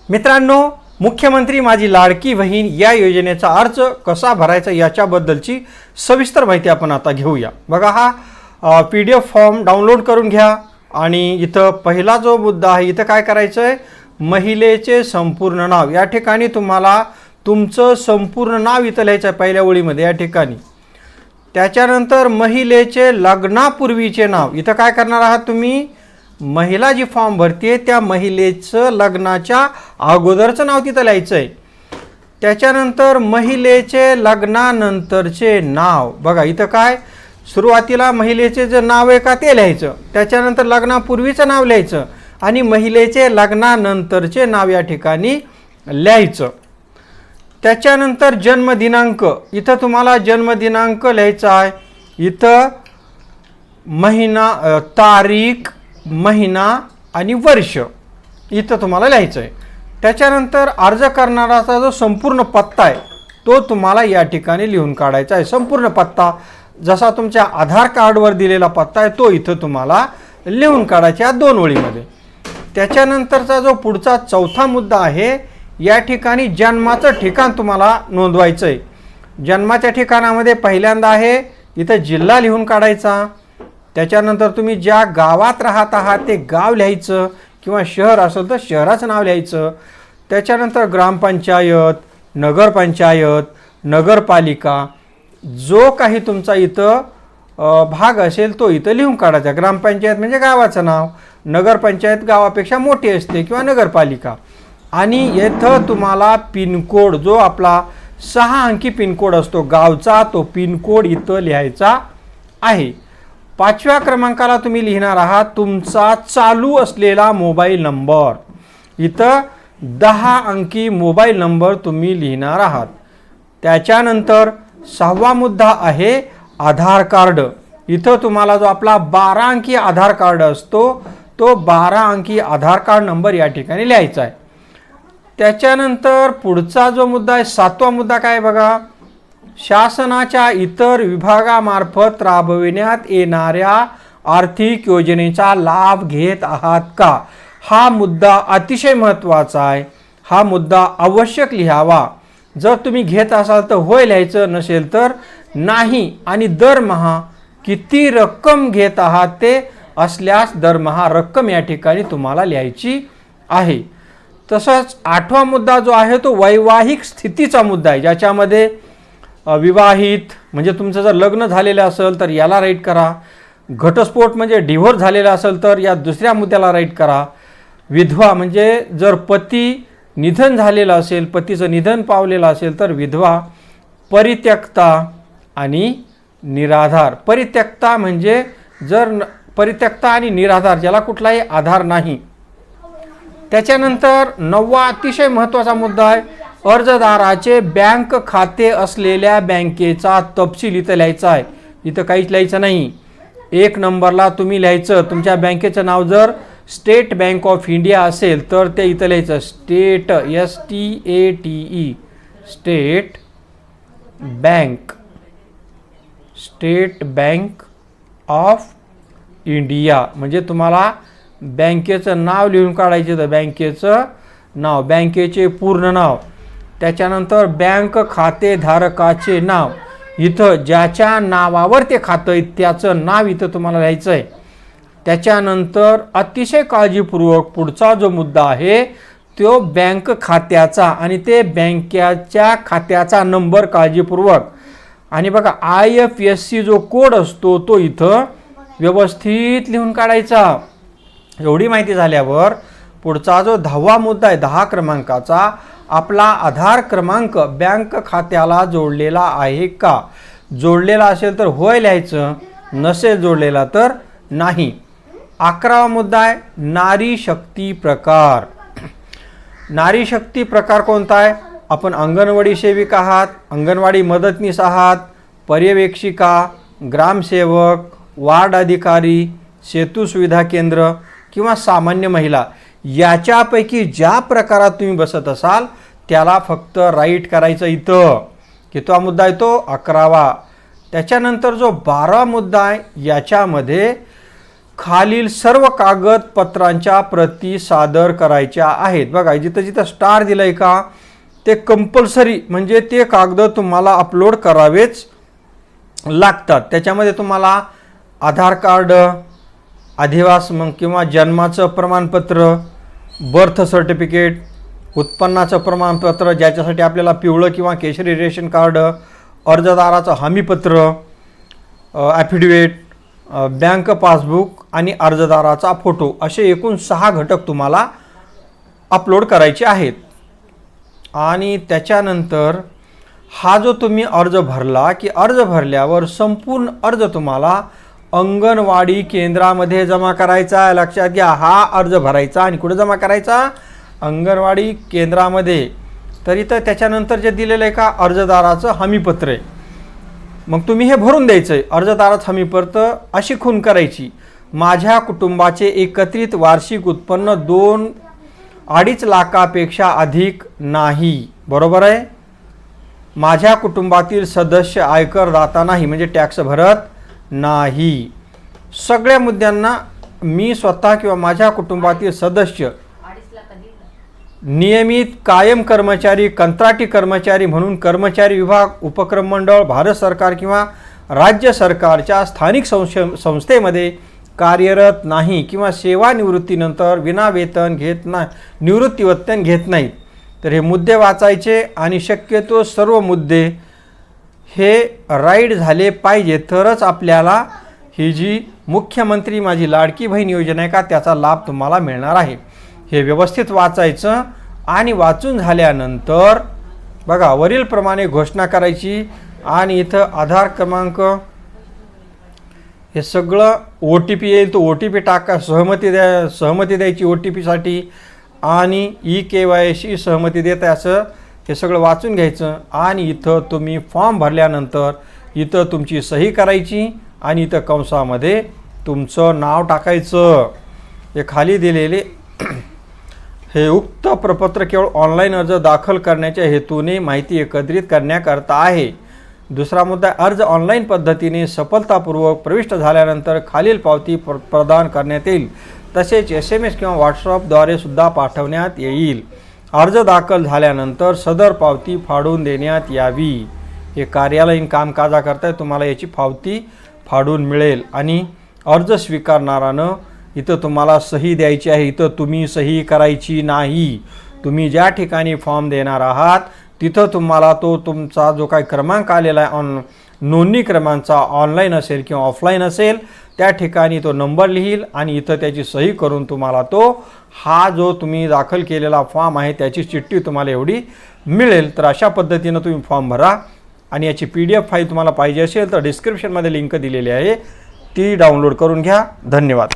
मित्रांनो, मुख्यमंत्री माझी लाडकी बहीण या योजनेचा अर्ज कसा भरायचा याच्याबद्दलची सविस्तर माहिती आपण आता घेऊया। बघा, हा PDF फॉर्म डाउनलोड करून घ्या आणि इथं पहिला जो मुद्दा आहे इथं काय करायचं आहे, महिलेचे संपूर्ण नाव या ठिकाणी तुम्हाला तुमचं संपूर्ण नाव इथं लिहायचं आहे पहिल्या ओळीमध्ये या ठिकाणी। त्याच्यानंतर महिलेचे लग्नापूर्वीचे नाव इथं काय करणार आहात तुम्ही, महिला जी फॉर्म भरते त्या महिलेचं लग्नाच्या अगोदरचं नाव तिथं लिहायचं आहे। त्याच्यानंतर महिलेचे लग्नानंतरचे नाव, बघा इथं काय सुरुवातीला महिलेचे जे नाव आहे का ते लिहायचं, त्याच्यानंतर लग्नापूर्वीचं नाव लिहायचं आणि महिलेचे लग्नानंतरचे नाव या ठिकाणी लिहायचं। त्याच्यानंतर जन्मदिनांक, इथं तुम्हाला जन्मदिनांक लिहायचा आहे। इथं महिना, तारीख, महिना आणि वर्ष इथं तुम्हाला लिहायचं आहे। त्याच्यानंतर अर्ज करणाराचा जो संपूर्ण पत्ता आहे तो तुम्हाला या ठिकाणी लिहून काढायचा आहे। संपूर्ण पत्ता जसा तुमच्या आधार कार्डवर दिलेला पत्ता आहे तो इथं तुम्हाला लिहून काढायचा आहे 2 ओळीमध्ये। त्याच्यानंतरचा जो पुढचा चौथा मुद्दा आहे, या ठिकाणी जन्माचं ठिकाण तुम्हाला नोंदवायचं आहे। जन्माच्या ठिकाणामध्ये पहिल्यांदा आहे इथं जिल्हा लिहून काढायचा। त्याच्यानंतर तुम्ही ज्या गावात राहत आहात ते गाव लिहायचं किंवा शहर असेल तर शहराचं नाव लिहायचं। त्याच्यानंतर ग्रामपंचायत, नगरपंचायत, नगरपालिका जो काही तुमचा इथं भाग असेल तो इथं लिहून काढायचा। ग्रामपंचायत म्हणजे गावाचं नाव, नगरपंचायत गावापेक्षा मोठी असते किंवा नगरपालिका। आणि इथं तुम्हाला पिनकोड जो आपला 6 अंकी पिनकोड असतो गावचा तो पिनकोड इथं लिहायचा आहे। 5व्या क्रमांकाला तुम्ही लिहिणार आहात तुमचा चालू असलेला मोबाईल नंबर, इथं 10 अंकी मोबाईल नंबर तुम्ही लिहिणार आहात। त्याच्यानंतर 6वा मुद्दा आहे आधार कार्ड, इथं तुम्हाला जो आपला 12 अंकी आधार कार्ड असतो तो 12 अंकी आधार कार्ड नंबर या ठिकाणी लिहायचा आहे। त्याच्यानंतर पुढचा जो मुद्दा आहे 7वा मुद्दा काय बघा, शासनाच्या इतर विभागामार्फत राबविण्यात येणाऱ्या आर्थिक योजनेचा लाभ घेत आहात का, हा मुद्दा अतिशय महत्त्वाचा आहे। हा मुद्दा आवश्यक लिहावा। जर तुम्ही घेत असाल तर होय लिहायचं, नसेल तर नाही। आणि दरमहा किती रक्कम घेत आहात ते असल्यास दरमहा रक्कम या ठिकाणी तुम्हाला लिहायची आहे। तसंच 8वा मुद्दा जो आहे तो वैवाहिक स्थितीचा मुद्दा आहे, ज्याच्यामध्ये विवाहित म्हणजे तुमचं जर लग्न झालेलं असेल तर याला राईट करा, घटस्फोट म्हणजे डिव्होर्स झालेला असेल तर या दुसऱ्या मुद्द्याला राईट करा, विधवा म्हणजे जर पती निधन झालेलं असेल, पतीचं निधन पावलेलं असेल तर विधवा, परित्यक्ता आणि निराधार। परित्यक्ता म्हणजे जर परित्यक्ता आणि निराधार ज्याला कुठलाही आधार नाही। त्याच्यानंतर 9वा अतिशय महत्त्वाचा मुद्दा आहे, अर्जदाराचे बँक खाते असलेल्या बँकेचा तपशील इथं लिहायचा आहे। इथं काहीच लिहायचं नाही। 1 नंबरला तुम्ही लिहायचं तुमच्या बँकेचं नाव जर स्टेट बँक ऑफ इंडिया असेल तर ते इथं लिहायचं state, STATE, state bank, state bank of India म्हणजे तुम्हाला बँकेचं नाव लिहून काढायचे, तर बँकेचं नाव, बँकेचे पूर्ण नाव। त्याच्यानंतर बँक खातेधारकाचे नाव, इथं ज्याच्या नावावर ते खातं त्याचं नाव इथं तुम्हाला लिहायचं आहे। त्याच्यानंतर अतिशय काळजीपूर्वक पुढचा जो मुद्दा आहे तो बँक खात्याचा आणि ते बँकेच्या खात्याचा नंबर काळजीपूर्वक। आणि बघा IFSC जो कोड असतो तो इथं व्यवस्थित लिहून काढायचा। एवढी माहिती झाल्यावर पुढचा जो 10वा मुद्दा आहे 10 क्रमांकाचा, आपला आधार क्रमांक बँक खात्याला जोडलेला आहे का, जोडलेला असेल तर होय लिहायचं, नसेल जोडलेला तर नाही। 11वा मुद्दा आहे नारी शक्ती प्रकार। नारी शक्ती प्रकार कोणता आहे, आपण अंगणवाडी सेविका आहात, अंगणवाडी मदतनीस आहात, पर्यवेक्षिका, ग्रामसेवक, वार्ड अधिकारी, सेतू सुविधा केंद्र किंवा सामान्य महिला, याच्यापैकी ज्या प्रकारात तुम्ही बसत असाल त्याला फक्त राईट करायचं इथं। कितवा मुद्दा आहे तो 11वा। त्याच्यानंतर जो 12वा मुद्दा आहे याच्यामध्ये खालील सर्व कागदपत्रांच्या प्रती सादर करायच्या आहेत. बघा जिथं जिथं स्टार दिलंय का ते कंपल्सरी म्हणजे ते कागद तुम्हाला अपलोड करावेच लागतात. त्याच्यामध्ये तुम्हाला आधार कार्ड, अधिवास किंवा जन्माचं प्रमाणपत्र, बर्थ सर्टिफिकेट, उत्पन्नाचं प्रमाणपत्र ज्याच्यासाठी आपल्याला पिवळं किंवा केशरी रेशन कार्ड, अर्जदाराचं हमीपत्र, ॲफिडेविट, बँक पासबुक आणि अर्जदाराचा फोटो असे एकूण 6 घटक तुम्हाला अपलोड करायचे आहेत. आणि त्याच्यानंतर हा जो तुम्ही अर्ज भरला की अर्ज भरल्यावर संपूर्ण अर्ज तुम्हाला अंगणवाडी केंद्रामध्ये जमा करायचा आहे. लक्षात घ्या, हा अर्ज भरायचा आणि कुठे जमा करायचा? अंगणवाडी केंद्रामध्ये. तर इथं त्याच्यानंतर जे दिलेलं आहे का अर्जदाराचं हमीपत्र आहे, मग तुम्ही हे भरून द्यायचं आहे. अर्जदाराचं हमीपत्र अशी खूण करायची, माझ्या कुटुंबाचे एकत्रित वार्षिक उत्पन्न 2-2.5 लाखापेक्षा अधिक नाही. बरोबर आहे. माझ्या कुटुंबातील सदस्य आयकरदाता नाही म्हणजे टॅक्स भरत नाही. सगळ्या मुद्द्यांना मी स्वतः किंवा माझ्या कुटुंबातील सदस्य नियमित कायम कर्मचारी, कंत्राटी कर्मचारी म्हणून कर्मचारी विभाग, उपक्रम मंडळ, भारत सरकार किंवा राज्य सरकारच्या स्थानिक संस्थेमध्ये कार्यरत नाही किंवा सेवानिवृत्तीनंतर विनावेतन घेत नाही, निवृत्तीवेतन घेत नाहीत. तर हे मुद्दे वाचायचे आणि शक्यतो सर्व मुद्दे हे राईट झाले पाहिजे तरच आपल्याला ही जी मुख्यमंत्री माझी लाडकी बहीण योजना आहे का त्याचा लाभ तुम्हाला मिळणार आहे. हे व्यवस्थित वाचायचं आणि वाचून झाल्यानंतर बघा वरीलप्रमाणे घोषणा करायची आणि इथं आधार क्रमांक हे सगळं OTP येईल तो OTP टाका, सहमती द्यायची OTPसाठी आणि EKYC सहमती देत आहे असं हे सगळं वाचून घ्यायचं. आणि इथं तुम्ही फॉर्म भरल्यानंतर इथं तुमची सही करायची आणि इथं कंसामध्ये तुमचं नाव टाकायचं. हे खाली दिलेले हे उक्त प्रपत्र केवळ ऑनलाईन अर्ज दाखल करण्याच्या हेतूने माहिती एकत्रित करण्याकरता आहे. दुसरा मुद्दा, अर्ज ऑनलाईन पद्धतीने सफलतापूर्वक प्रविष्ट झाल्यानंतर खालील पावती प्रदान करण्यात येईल. तसेच SMS किंवा व्हॉट्सअपद्वारे सुद्धा पाठवण्यात येईल. अर्ज दाखल झाल्यानंतर सदर पावती फाडून देण्यात यावी. हे कार्यालयीन कामकाजाकरता तुम्हाला याची पावती फाडून मिळेल. आणि अर्ज स्वीकारणारानं इथं तुम्हाला सही द्यायची आहे. इथं तुम्ही सही करायची नाही. तुम्ही ज्या ठिकाणी फॉर्म देणार आहात तिथं तुम्हाला तो तुमचा जो काही क्रमांक आलेला आहे नोंदणी क्रमांकचा ऑनलाईन असेल किंवा ऑफलाईन असेल त्या ठिकाणी तो नंबर लिहील आणि इथं त्याची सही करून तुम्हाला तो हा जो तुम्ही दाखल केलेला फॉर्म आहे त्याची चिठ्ठी तुम्हाला एवढी मिळेल. तर अशा पद्धतीनं तुम्ही फॉर्म भरा आणि याची PDF फाईल तुम्हाला पाहिजे असेल तर डिस्क्रिप्शनमध्ये लिंक दिलेली आहे ती डाउनलोड करून घ्या. धन्यवाद.